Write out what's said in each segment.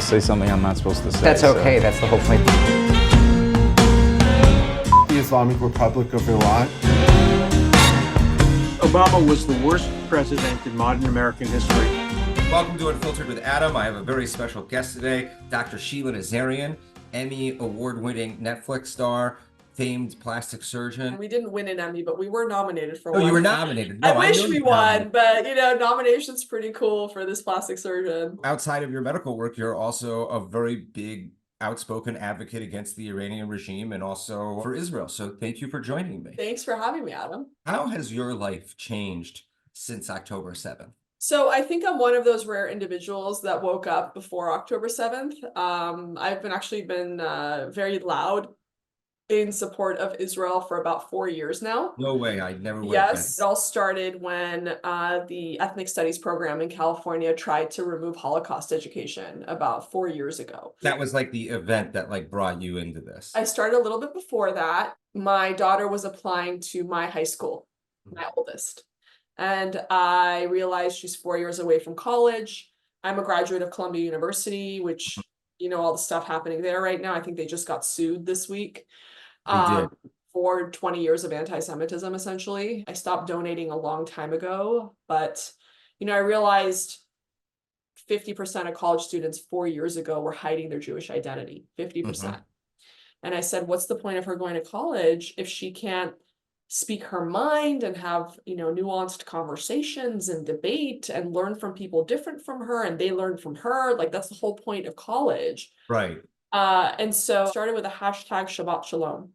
say something I'm not supposed to say. That's okay. That's the whole point. The Islamic Republic of Iran. Obama was the worst president in modern American history. Welcome to Unfiltered with Adam. I have a very special guest today, Dr. Sheila Nazarian, Emmy award-winning Netflix star, famed plastic surgeon. We didn't win an Emmy, but we were nominated for Oh, one. you were nominated. No, I wish know we you won, nominated. but nomination's pretty cool for this plastic surgeon. Outside of your medical work, you're also a very big, outspoken advocate against the Iranian regime and also for Israel. So thank you for joining me. Thanks for having me, Adam. How has your life changed since October 7th? So I think I'm one of those rare individuals that woke up before October 7th. I've been very loud in support of Israel for about 4 years now. No way, I never would. Yes, it all started when the ethnic studies program in California tried to remove Holocaust education about 4 years ago. That was like the event that like brought you into this. I started a little bit before that. My daughter was applying to my high school, my oldest. And I realized she's 4 years away from college. I'm a graduate of Columbia University, which, all the stuff happening there right now. I think they just got sued this week for 20 years of anti-Semitism, essentially. I stopped donating a long time ago, but, I realized 50% of college students 4 years ago were hiding their Jewish identity, 50%. And I said, what's the point of her going to college if she can't speak her mind and have, nuanced conversations and debate and learn from people different from her and they learn from her? Like, that's the whole point of college. Right. And so I started with a hashtag Shabbat Shalom.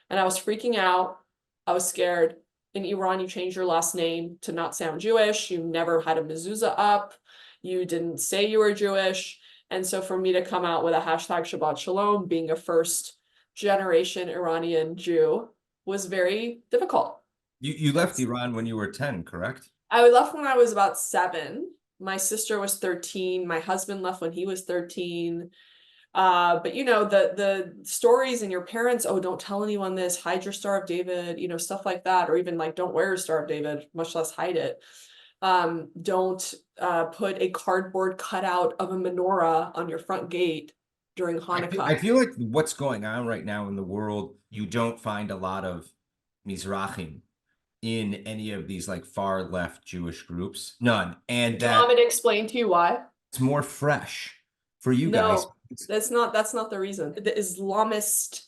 And I was freaking out. I was scared. In Iran, you change your last name to not sound Jewish. You never had a mezuzah up. You didn't say you were Jewish. And so for me to come out with a hashtag Shabbat Shalom, being a first generation Iranian Jew, was very difficult. You left Iran when you were 10, correct? I left when I was about 7. My sister was 13. My husband left when he was 13. But the stories and your parents, oh, don't tell anyone this, hide your Star of David, stuff like that, or even like don't wear a Star of David, much less hide it. Don't put a cardboard cutout of a menorah on your front gate during Hanukkah. I feel like what's going on right now in the world, you don't find a lot of Mizrahim in any of these like far left Jewish groups. None. And Do you want me to explain to you why? It's more fresh for you No, guys. that's not the reason. The Islamist,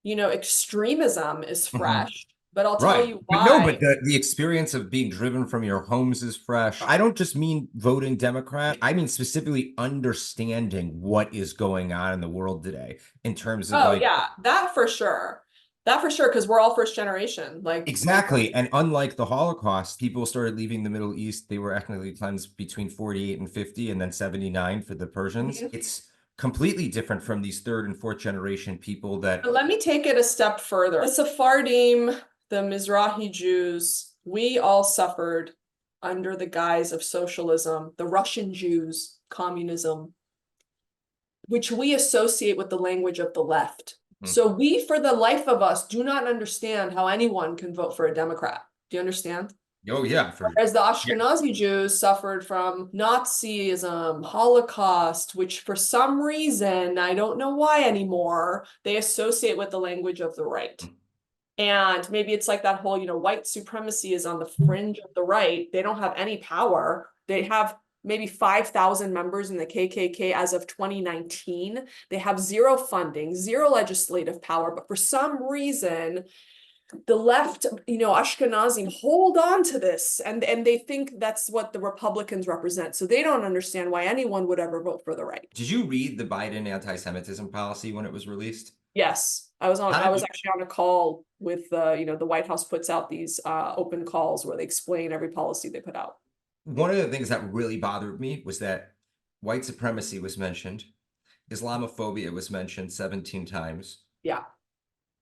extremism is fresh. But I'll tell you why. But the experience of being driven from your homes is fresh. I don't just mean voting Democrat. I mean specifically understanding what is going on in the world today in terms of that for sure. That for sure, because we're all first generation. Like exactly. And unlike the Holocaust, people started leaving the Middle East. They were ethnically cleansed between 48 and 50 and then 79 for the Persians. It's completely different from these third and fourth generation people that. But let me take it a step further. The Sephardim, the Mizrahi Jews, we all suffered under the guise of socialism, the Russian Jews, communism, which we associate with the language of the left. So we, for the life of us, do not understand how anyone can vote for a Democrat. Do you understand? Oh, yeah. Whereas the Ashkenazi Jews suffered from Nazism, Holocaust, which for some reason, I don't know why anymore, they associate with the language of the right. And maybe it's like that whole, white supremacy is on the fringe of the right. They don't have any power. They have maybe 5,000 members in the KKK as of 2019. They have zero funding, zero legislative power. But for some reason, the left, Ashkenazim hold on to this and they think that's what the Republicans represent. So they don't understand why anyone would ever vote for the right. Did you read the Biden anti-Semitism policy when it was released? Yes, I was actually on a call with, the White House puts out these open calls where they explain every policy they put out. One of the things that really bothered me was that white supremacy was mentioned. Islamophobia was mentioned 17 times. Yeah.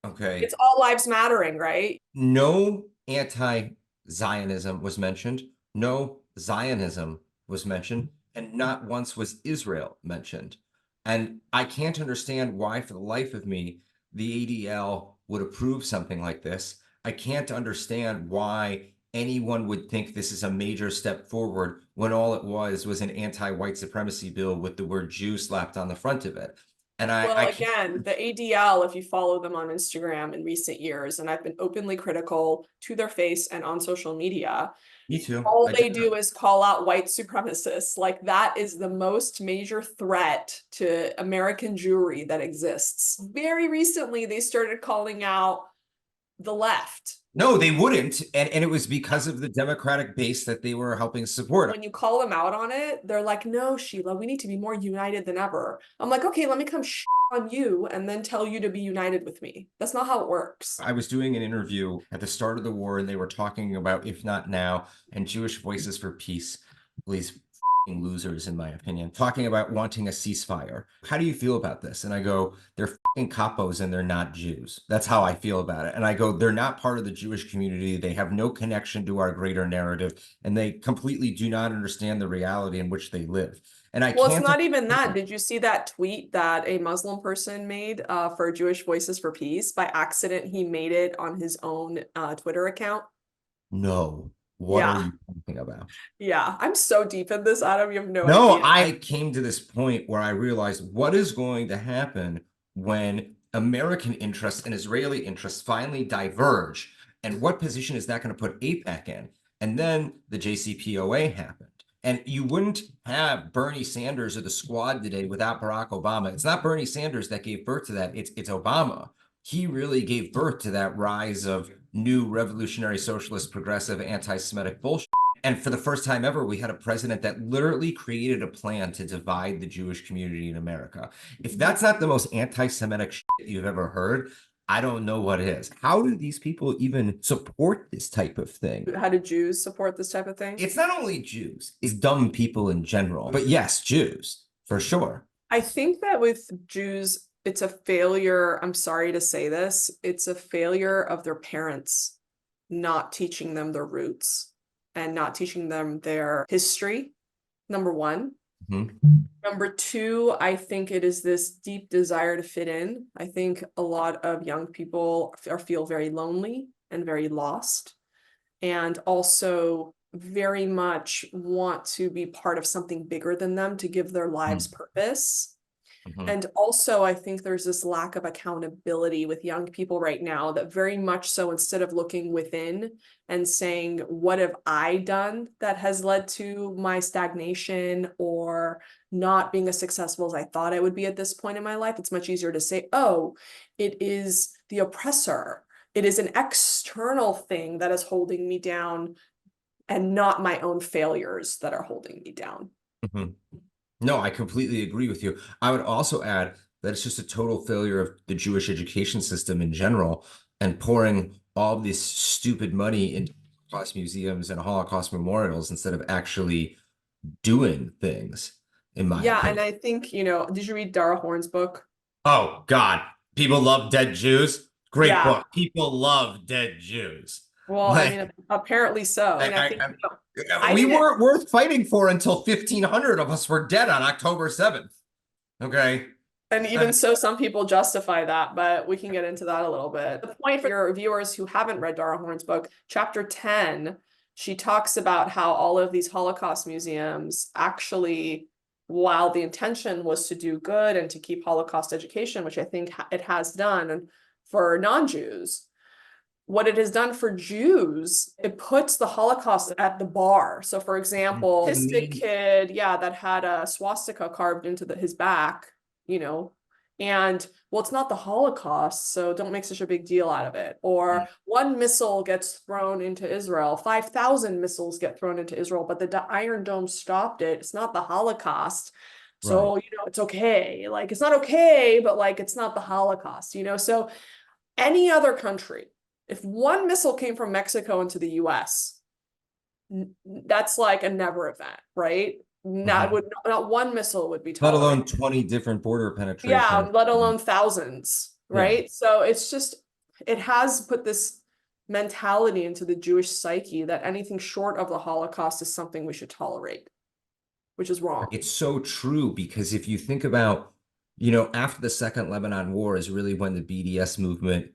Okay. It's all lives mattering, right? No anti-Zionism was mentioned. No Zionism was mentioned. And not once was Israel mentioned. And I can't understand why, for the life of me, the ADL would approve something like this. I can't understand why anyone would think this is a major step forward when all it was an anti-white supremacy bill with the word Jew slapped on the front of it. And Well, I again, the ADL, if you follow them on Instagram in recent years, and I've been openly critical to their face and on social media, me too. all I they did do is call out white supremacists. Like that is the most major threat to American Jewry that exists. Very recently, they started calling out the left. No, they wouldn't. And it was because of the Democratic base that they were helping support. When you call them out on it, they're like, no, Sheila, we need to be more united than ever. I'm like, okay, let me come on you and then tell you to be united with me. That's not how it works. I was doing an interview at the start of the war, and they were talking about If Not Now and Jewish Voices for Peace. These losers, in my opinion, talking about wanting a ceasefire. How do you feel about this? And I go, they're capos and they're not Jews. That's how I feel about it. And I go, they're not part of the Jewish community. They have no connection to our greater narrative, and they completely do not understand the reality in which they live. And well, it's not even that. Did you see that tweet that a Muslim person made for Jewish Voices for Peace? By accident, he made it on his own Twitter account. No. What are you talking about? Yeah, I'm so deep in this, Adam. You have no idea. No, I came to this point where I realized what is going to happen when American interests and Israeli interests finally diverge, and what position is that going to put AIPAC in? And then the JCPOA happened. And you wouldn't have Bernie Sanders or the squad today without Barack Obama. It's not Bernie Sanders that gave birth to that. It's Obama. He really gave birth to that rise of new revolutionary socialist, progressive, anti-Semitic bullshit. And for the first time ever, we had a president that literally created a plan to divide the Jewish community in America. If that's not the most anti-Semitic shit you've ever heard, I don't know what is. How do these people even support this type of thing? How do Jews support this type of thing? It's not only Jews, it's dumb people in general. But yes, Jews, for sure. I think that with Jews, it's a failure. I'm sorry to say this. It's a failure of their parents not teaching them their roots and not teaching them their history, number one. Number two, I think it is this deep desire to fit in. I think a lot of young people feel very lonely and very lost, and also very much want to be part of something bigger than them to give their lives purpose. And also, I think there's this lack of accountability with young people right now that very much so, instead of looking within and saying, what have I done that has led to my stagnation or not being as successful as I thought I would be at this point in my life, it's much easier to say, oh, it is the oppressor. It is an external thing that is holding me down and not my own failures that are holding me down. No, I completely agree with you. I would also add that it's just a total failure of the Jewish education system in general, and pouring all this stupid money into Holocaust museums and Holocaust memorials instead of actually doing things, in my opinion. And I think, did you read Dara Horn's book? Oh, God. People love dead Jews. Great book. People love dead Jews. Well, I mean, apparently so. And I think we weren't worth fighting for until 1,500 of us were dead on October 7th. Okay. And even so, some people justify that, but we can get into that a little bit. The point for your viewers who haven't read Dara Horn's book, chapter 10, she talks about how all of these Holocaust museums actually, while the intention was to do good and to keep Holocaust education, which I think it has done for non-Jews, what it has done for Jews, it puts the Holocaust at the bar. So for example, this kid, that had a swastika carved into his back, and well, it's not the Holocaust, so don't make such a big deal out of it. Or one missile gets thrown into Israel, 5,000 missiles get thrown into Israel, but the Iron Dome stopped it. It's not the Holocaust. So, it's okay. Like, it's not okay, but like, it's not the Holocaust, So any other country, if one missile came from Mexico into the US, that's like a never event, right? Not one missile would be tolerated. Let alone 20 different border penetrations. Yeah, let alone thousands, right? So it's just, it has put this mentality into the Jewish psyche that anything short of the Holocaust is something we should tolerate, which is wrong. It's so true, because if you think about, after the Second Lebanon War is really when the BDS movement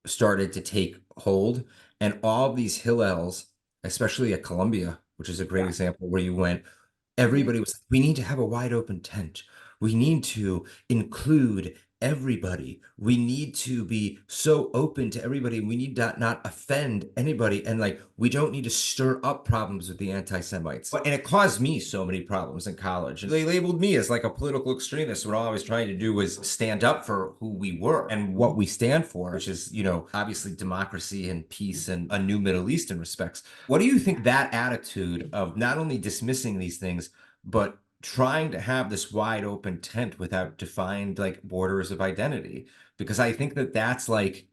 started to take hold, and all of these Hillels especially at Columbia, which is a great Yeah. example where you went, everybody was, we need to have a wide open tent. We need to include everybody. We need to be so open to everybody. We need to not offend anybody. And like, we don't need to stir up problems with the anti-Semites. And it caused me so many problems in college. They labeled me as like a political extremist when all I was trying to do was stand up for who we were and what we stand for, which is, you know, obviously democracy and peace and a new Middle East in respects. What do you think that attitude of not only dismissing these things, but trying to have this wide open tent without defined like borders of identity? Because I think that that's like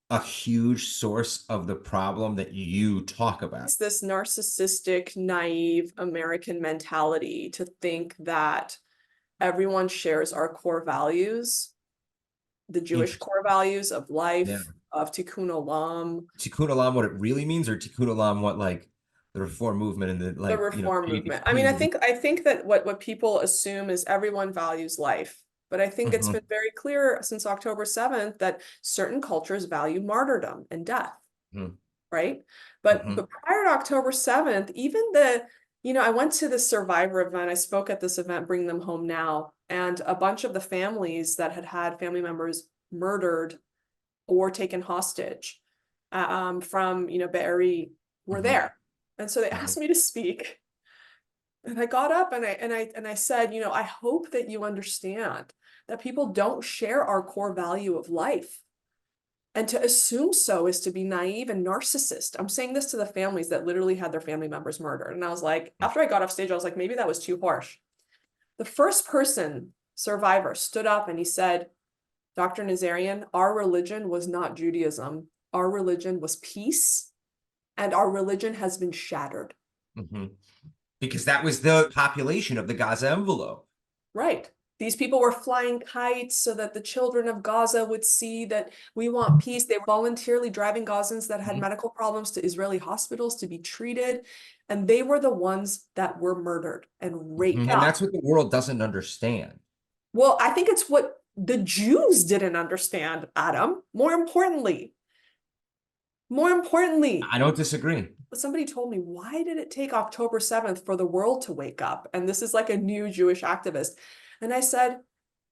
a huge source of the problem that you talk about. It's this narcissistic, naive American mentality to think that everyone shares our core values, the Jewish core values of life, Yeah. of tikkun olam. Tikkun olam, what it really means, or tikkun olam, what like the reform movement and the like, The reform you know, movement. I mean, I think that what people assume is everyone values life. But I think it's been very clear since October 7th that certain cultures value martyrdom and death. Right? But prior to October 7th, even I went to the survivor event. I spoke at this event, Bring Them Home Now, and a bunch of the families that had had family members murdered or taken hostage from Be'eri were there. And so they asked me to speak. And I got up and I said, I hope that you understand that people don't share our core value of life. And to assume so is to be naive and narcissist. I'm saying this to the families that literally had their family members murdered. And I was like, after I got off stage, I was like, maybe that was too harsh. The first person, survivor, stood up and he said, Dr. Nazarian, our religion was not Judaism. Our religion was peace, and our religion has been shattered. Because that was the population of the Gaza envelope. Right. These people were flying kites so that the children of Gaza would see that we want peace. They were voluntarily driving Gazans that had medical problems to Israeli hospitals to be treated. And they were the ones that were murdered and raped. And that's what the world doesn't understand. Well, I think it's what the Jews didn't understand, Adam. More importantly, I don't disagree. somebody told me, why did it take October 7th for the world to wake up? And this is like a new Jewish activist. And I said,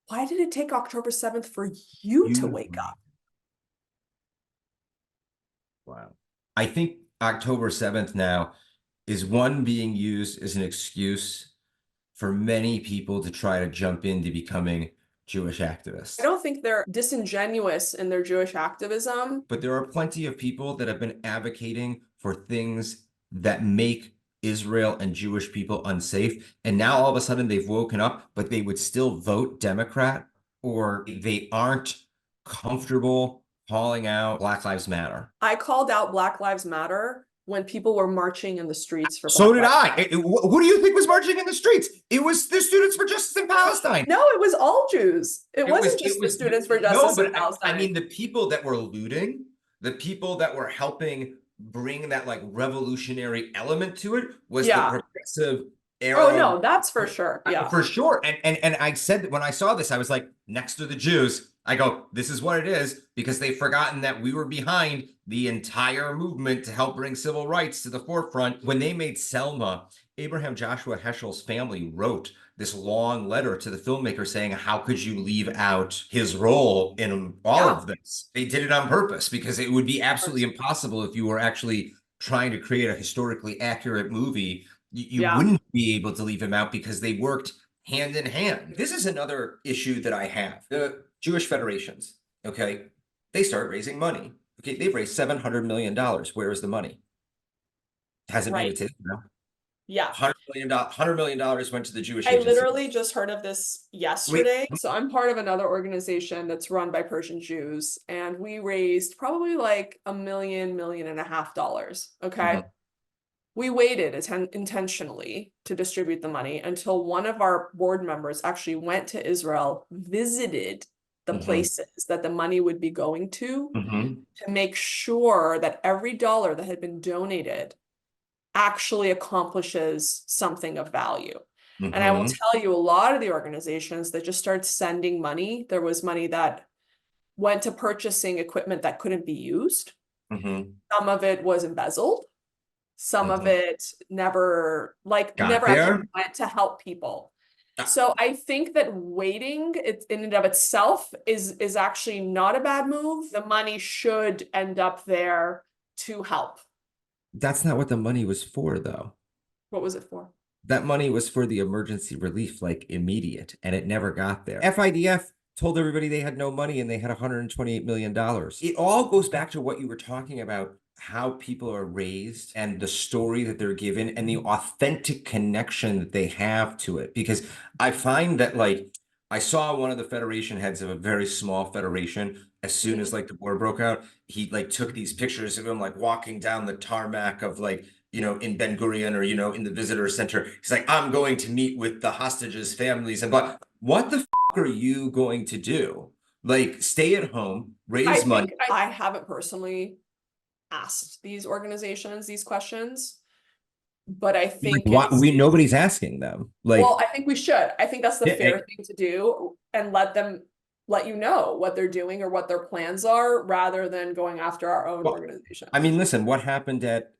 why did it take October 7th for you to wake up? Wow. I think October 7th now is one being used as an excuse for many people to try to jump into becoming Jewish activists. I don't think they're disingenuous in their Jewish activism. But there are plenty of people that have been advocating for things that make Israel and Jewish people unsafe. And now all of a sudden they've woken up, but they would still vote Democrat, or they aren't comfortable calling out Black Lives Matter. I called out Black Lives Matter when people were marching in the streets for So did I. Who do you think was marching in the streets? It was the Students for Justice in Palestine. No, it was all Jews. It wasn't just the Students for Justice in Palestine. I mean, the people that were looting, the people that were helping bring that like revolutionary element to it was the progressive era. Oh no, that's for sure. Yeah, for sure. And I said that when I saw this, I was like, next to the Jews, I go, this is what it is, because they've forgotten that we were behind the entire movement to help bring civil rights to the forefront. When they made Selma, Abraham Joshua Heschel's family wrote this long letter to the filmmaker saying, how could you leave out his role in all of this? They did it on purpose because it would be absolutely impossible if you were actually trying to create a historically accurate movie. You wouldn't be able to leave him out because they worked hand in hand. This is another issue that I have. The Jewish federations, okay, they start raising money. Okay, they've raised $700 million. Where is the money? Hasn't made it to Israel. Yeah. $100 million went to the Jewish I agency. literally just heard of this yesterday. So I'm part of another organization that's run by Persian Jews, and we raised probably like $1.5 million. Okay. We waited intentionally to distribute the money until one of our board members actually went to Israel, visited the places that the money would be going to make sure that every dollar that had been donated actually accomplishes something of value. And I will tell you, a lot of the organizations that just started sending money, there was money that went to purchasing equipment that couldn't be used. Some of it was embezzled. Some of Mhm. it never Got never there? actually went to help people. Uh, So I think that waiting it in and of itself is actually not a bad move. The money should end up there to help. That's not what the money was for, though. What was it for? That money was for the emergency relief, like immediate, and it never got there. FIDF told everybody they had no money and they had $128 million. It all goes back to what you were talking about, how people are raised and the story that they're given and the authentic connection that they have to it. Because I find that, like, I saw one of the federation heads of a very small federation. As soon as like the war broke out, he like took these pictures of him like walking down the tarmac of like, in Ben Gurion or, in the visitor center. He's like, I'm going to meet with the hostages' families. And but what the are you going to do? Like, stay at home, I raise money. think I haven't personally asked these organizations these questions, but I Like, think why, nobody's asking them. Like, well, I think we should. I think that's the Yeah, fair thing to do and let you know what they're doing or what their plans are rather than going after our own Well, organization. I mean, listen, what happened at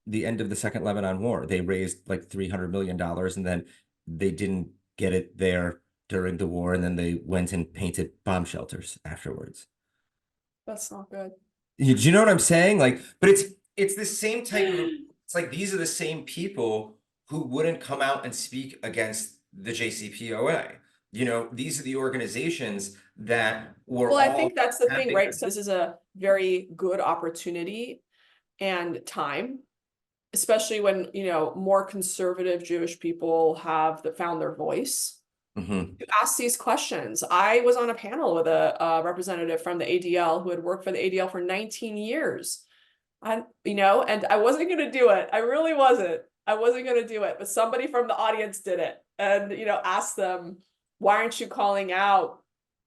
the end of the Second Lebanon War? They raised like $300 million and then they didn't get it there during the war, and then they went and painted bomb shelters afterwards. That's not good. Do you know what I'm saying? Like, but it's the same type of, it's like these are the same people who wouldn't come out and speak against the JCPOA. These are the organizations that were Well, I all think that's the thing, having- right? So this is a very good opportunity and time, especially when, more conservative Jewish people have found their voice. Mhm. To ask these questions. I was on a panel with a representative from the ADL who had worked for the ADL for 19 years. And I wasn't going to do it. I really wasn't. I wasn't going to do it, but somebody from the audience did it and, asked them, why aren't you calling out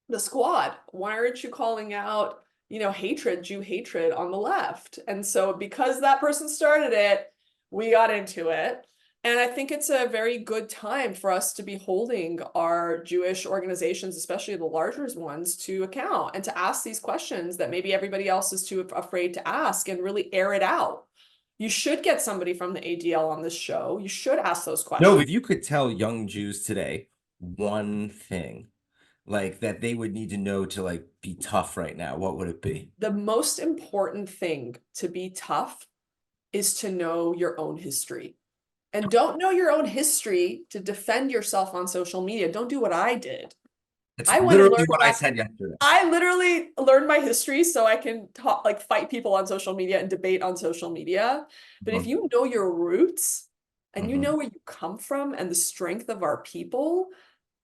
the squad? Why aren't you calling out, hatred, Jew hatred on the left? And so because that person started it, we got into it. And I think it's a very good time for us to be holding our Jewish organizations, especially the larger ones, to account and to ask these questions that maybe everybody else is too afraid to ask and really air it out. You should get somebody from the ADL on this show. You should ask those questions. No, if you could tell young Jews today one thing, like that they would need to know to like be tough right now, what would it be? The most important thing to be tough is to know your own history. And don't know your own history to defend yourself on social media. Don't do what I did. It's I went and literally learned what I said yesterday. I literally learned my history so I can talk, fight people on social media and debate on social media. But if you know your roots and you know where you come from and the strength of our people,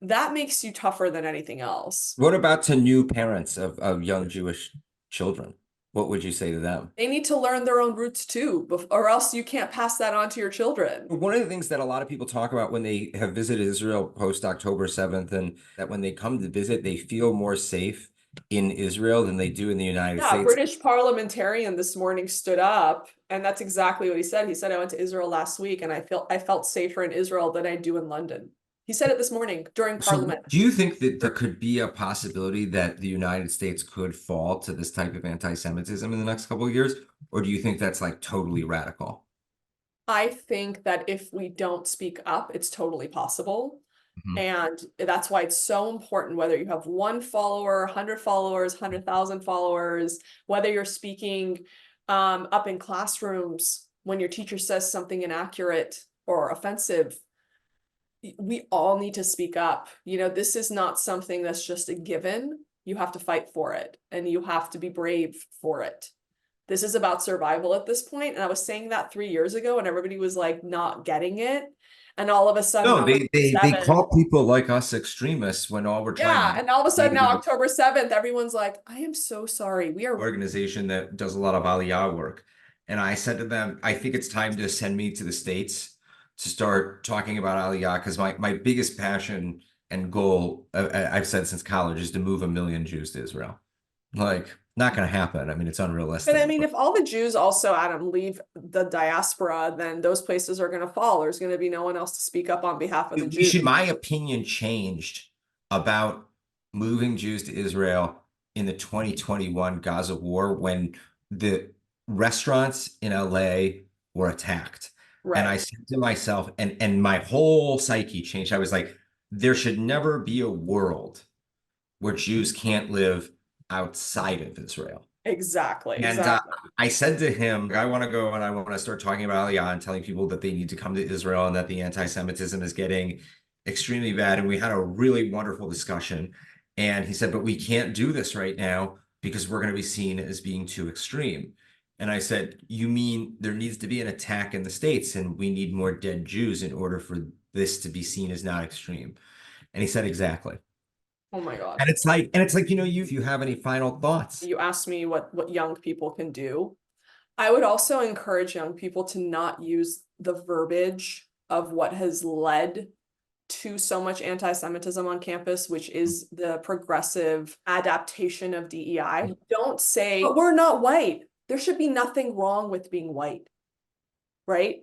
that makes you tougher than anything else. What about to new parents of young Jewish children? What would you say to them? They need to learn their own roots too, or else you can't pass that on to your children. One of the things that a lot of people talk about when they have visited Israel post October 7th, and that when they come to visit, they feel more safe in Israel than they do in the United Yeah, States. British parliamentarian this morning stood up, and that's exactly what he said. He said, I went to Israel last week and I felt safer in Israel than I do in London. He said it this morning during Parliament. So do you think that there could be a possibility that the United States could fall to this type of anti-Semitism in the next couple of years? Or do you think that's like totally radical? I think that if we don't speak up, it's totally possible. And that's why it's so important, whether you have 1 follower, 100 followers, 100,000 followers, whether you're speaking up in classrooms when your teacher says something inaccurate or offensive. We all need to speak up. This is not something that's just a given. You have to fight for it and you have to be brave for it. This is about survival at this point. And I was saying that 3 years ago and everybody was like not getting it. And all of a sudden, No, they call people like us extremists when all we're trying to and all of a sudden now October 7th, everyone's like, I am so sorry. We are organization that does a lot of Aliyah work. And I said to them, I think it's time to send me to the States to start talking about Aliyah, because my biggest passion and goal, I've said since college, is to move 1 million Jews to Israel. Like, not going to happen. I mean, it's unrealistic. But I mean, if all the Jews also, Adam, leave the diaspora, then those places are going to fall. There's going to be no one else to speak up on behalf of the Jews. My opinion changed about moving Jews to Israel in the 2021 Gaza war when the restaurants in LA were attacked. Right. And I said to myself, and my whole psyche changed. I was like, there should never be a world where Jews can't live outside of Israel. Exactly. And Exactly. I said to him, I want to go and I want to start talking about Aliyah and telling people that they need to come to Israel and that the anti-Semitism is getting extremely bad. And we had a really wonderful discussion. And he said, but we can't do this right now because we're going to be seen as being too extreme. And I said, you mean there needs to be an attack in the States and we need more dead Jews in order for this to be seen as not extreme? And he said, exactly. Oh my God. And it's like, you know, if you have any final thoughts. You asked me what young people can do. I would also encourage young people to not use the verbiage of what has led to so much anti-Semitism on campus, which is the progressive adaptation of DEI. Don't say, but we're not white. There should be nothing wrong with being white, right?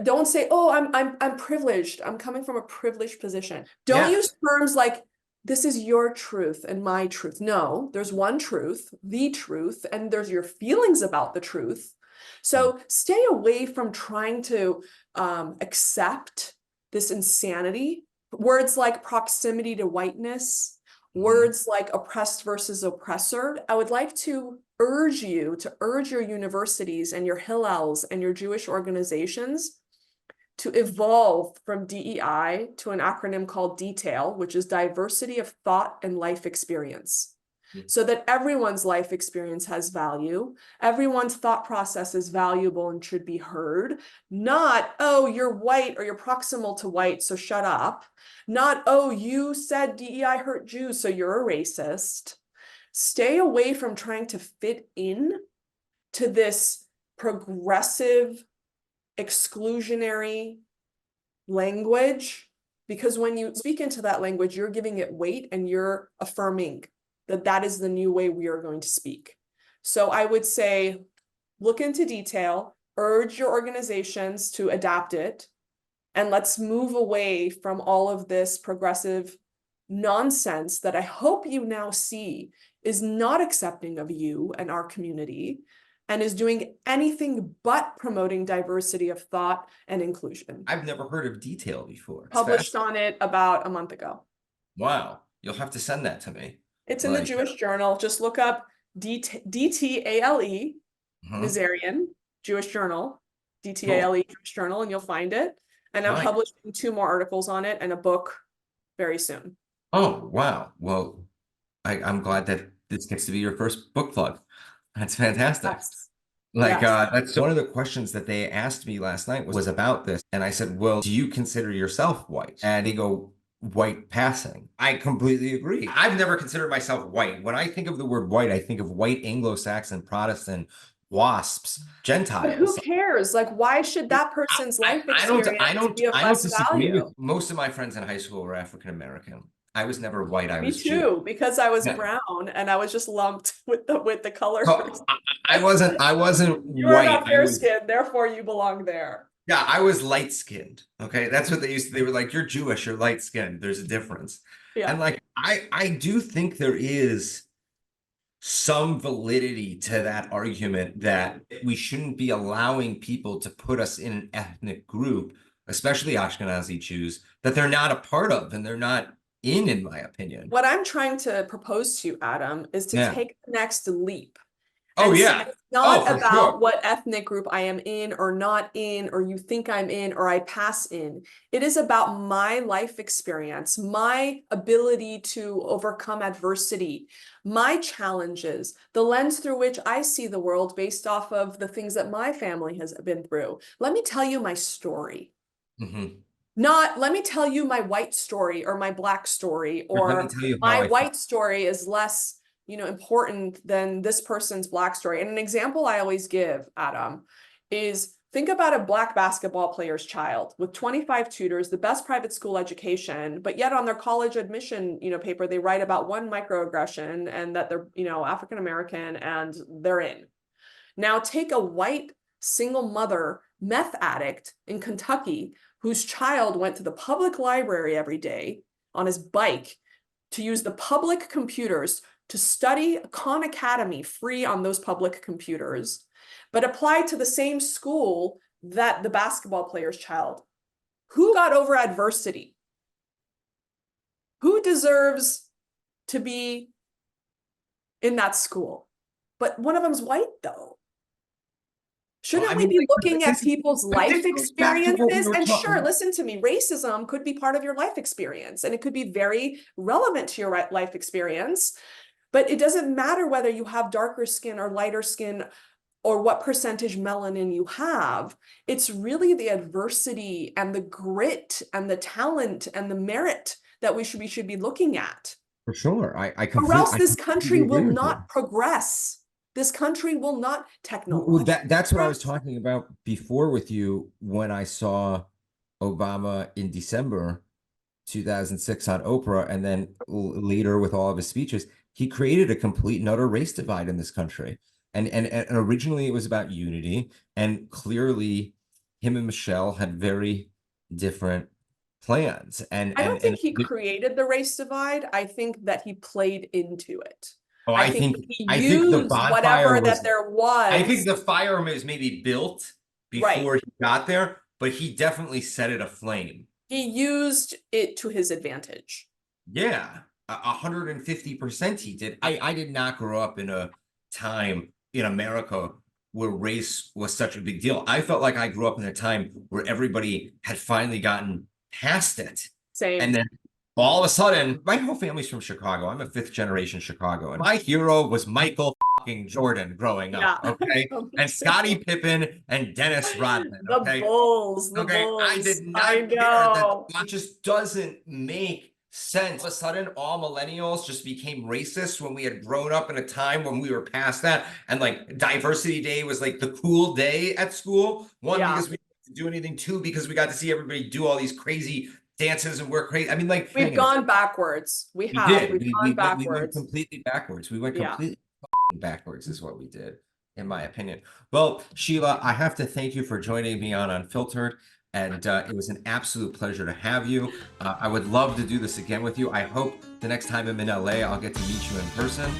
Don't say, oh, I'm privileged. I'm coming from a privileged position. Don't use terms like, this is your truth and my truth. No, there's one truth, the truth, and there's your feelings about the truth. So stay away from trying to accept this insanity. Words like proximity to whiteness, words like oppressed versus oppressor. I would like to urge your universities and your Hillels and your Jewish organizations to evolve from DEI to an acronym called DETAIL, which is diversity of thought and life experience. So that everyone's life experience has value, everyone's thought process is valuable and should be heard, not, oh, you're white or you're proximal to white, so shut up. Not, oh, you said DEI hurt Jews, so you're a racist. Stay away from trying to fit in to this progressive, exclusionary language, because when you speak into that language, you're giving it weight and you're affirming that that is the new way we are going to speak. So I would say, look into DETAIL, urge your organizations to adapt it, and let's move away from all of this progressive nonsense that I hope you now see is not accepting of you and our community and is doing anything but promoting diversity of thought and inclusion. I've never heard of DETAIL before. Published on it about a month ago. Wow. You'll have to send that to me. It's in the Jewish Journal. Just look up DTALE, Nazarian, Jewish Journal, DTALE, Jewish Journal, and you'll find it. And I'm publishing 2 more articles on it and a book very soon. Oh, wow. Well, I'm glad that this gets to be your first book plug. That's fantastic. Yes. Like, that's one of the questions that they asked me last night was about this. And I said, well, do you consider yourself white? And they go, white passing. I completely agree. I've never considered myself white. When I think of the word white, I think of white Anglo-Saxon, Protestant, WASPs, Gentiles. But who cares? Like, why should that person's life experience be of less value? Most of my friends in high school were African-American. I was never white. I was Me too, Jewish. Because I was brown and I was just lumped with the color. So, I wasn't You were not fair skinned, therefore you belong there. Yeah, I was light skinned. Okay, that's what they were like. You're Jewish, you're light skinned. There's a difference. Yeah. And like, I do think there is some validity to that argument that we shouldn't be allowing people to put us in an ethnic group, especially Ashkenazi Jews, that they're not a part of and they're not in my opinion. What I'm trying to propose to you, Adam, is to take the next leap. Oh, yeah. It's not about what ethnic group I am in or not in, or you think I'm in, or I pass in. It is about my life experience, my ability to overcome adversity, my challenges, the lens through which I see the world based off of the things that my family has been through. Let me tell you my story. Not, let me tell you my white story or my black story, or my white story is less important than this person's black story. And an example I always give, Adam, is think about a black basketball player's child with 25 tutors, the best private school education, but yet on their college admission, paper, they write about one microaggression and that they're, African-American and they're in. Now take a white single mother meth addict in Kentucky whose child went to the public library every day on his bike to use the public computers to study Khan Academy free on those public computers, but applied to the same school that the basketball player's child. Who got over adversity? Who deserves to be in that school? But one of them's white, though. Shouldn't we be looking at people's life experiences? And sure, listen to me, racism could be part of your life experience, and it could be very relevant to your life experience. But it doesn't matter whether you have darker skin or lighter skin or what percentage melanin you have. It's really the adversity and the grit and the talent and the merit that we should be looking at. For sure. Or else this country will not progress. This country will not technology. Well, that's what I was talking about before with you when I saw Obama in December 2006 on Oprah, and then later with all of his speeches. He created a complete and utter race divide in this country. And originally it was about unity, and clearly him and Michelle had very different plans. And I don't think he created the race divide. I think that he played into it. Oh, I think he used the bonfire whatever that there was. I think the fire was maybe built before he got there, but he definitely set it aflame. He used it to his advantage. Yeah, 150% he did. I did not grow up in a time in America where race was such a big deal. I felt like I grew up in a time where everybody had finally gotten past it. Same. And then all of a sudden, my whole family's from Chicago. I'm a 5th generation Chicago. And my hero was Michael fucking Jordan growing up, okay? And Scottie Pippen and Dennis Rodman, okay? The Bulls. I did not care. That just doesn't make sense. All of a sudden, all millennials just became racist when we had grown up in a time when we were past that. And like Diversity Day was like the cool day at school. One, because we didn't do anything. Two, because we got to see everybody do all these crazy dances and we're crazy. I mean, like we've gone backwards. We've gone backwards. We went completely backwards. We went completely backwards is what we did, in my opinion. Well, Sheila, I have to thank you for joining me on Unfiltered. And it was an absolute pleasure to have you. I would love to do this again with you. I hope the next time I'm in LA, I'll get to meet you in person.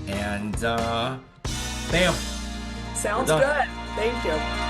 And bam. Sounds good. Thank you.